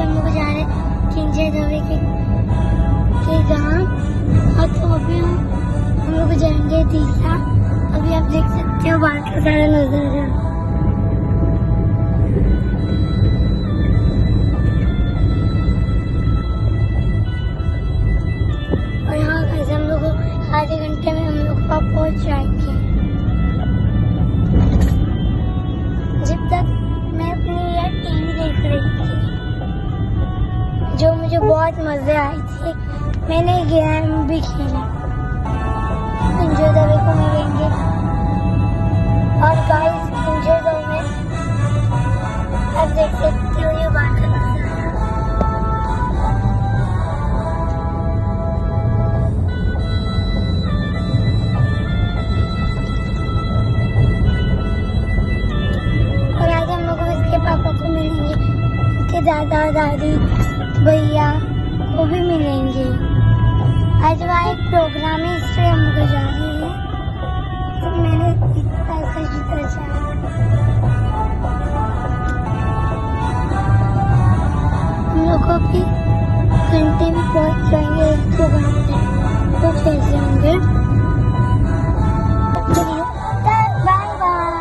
हम लोग जा रहे किंजय दवे के गाँव, और तो अभी हम लोग जाएंगे तीसरा। अभी आप देख सकते हो बाहर का सारा नजारा। और यहाँ कैसे हम लोग आधे घंटे में हम लोग वहाँ पहुँच जाएंगे। जब तक मैं अपनी ये टीवी देख रही थी, जो मुझे बहुत मजे आए थे, मैंने गेम भी खेला। किंजय दवे को मिलेंगे और गाइस किंजय दवे में आप देख सकते हो ये बात का नजारा। और आज हम लोग इसके पापा को मिलेंगे, उसके दादा दादी भैया को भी मिलेंगे। आज वहाँ एक प्रोग्राम है, इसलिए हम लोग जा रहे हैं। तो मैंने ऐसा जितना चाहा। हम लोग को भी घंटे में पहुँच जाएंगे, 1-2 घंटे तो कैसे होंगे। Bye bye.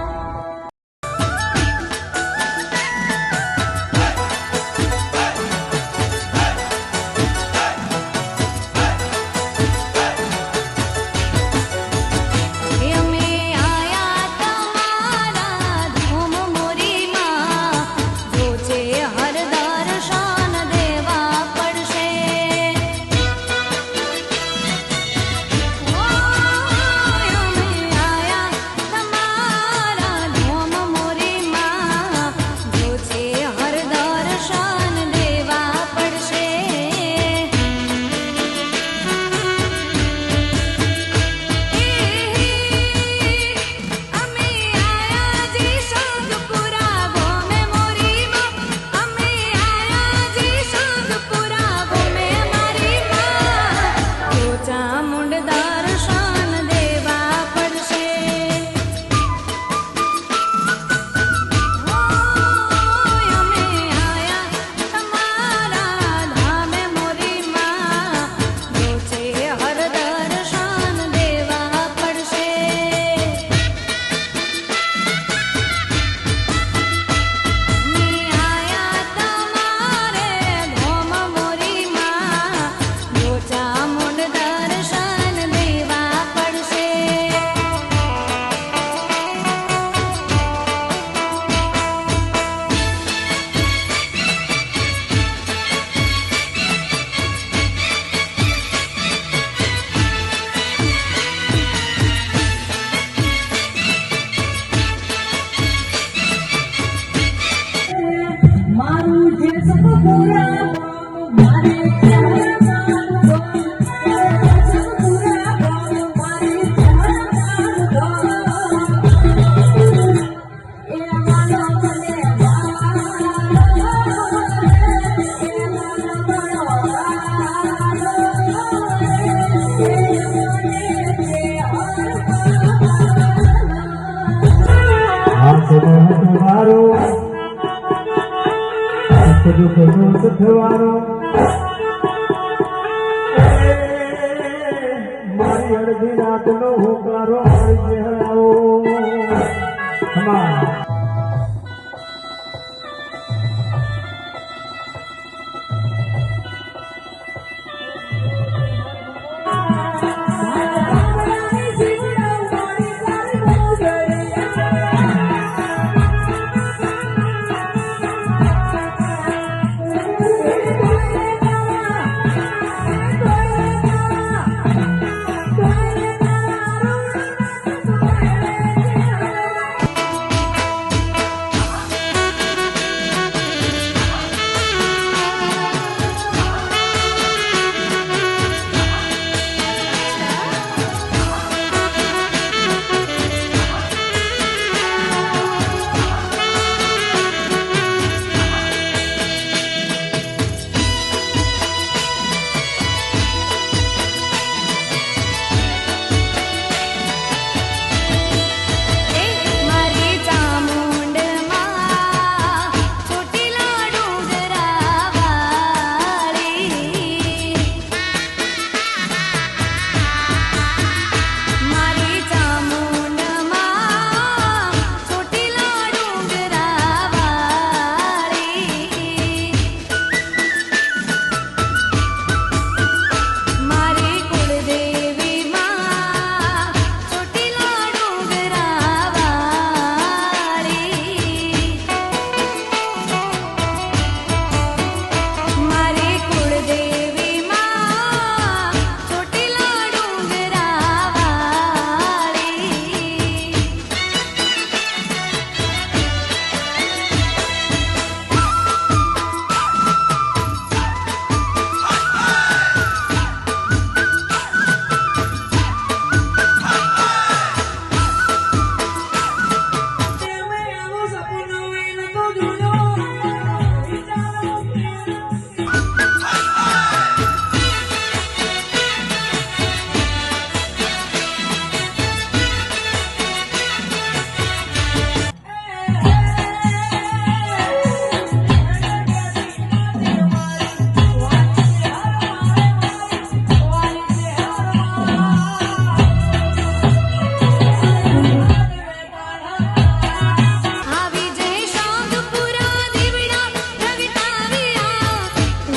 મારી અડધી રાતનો હોકારો આવી ગયો.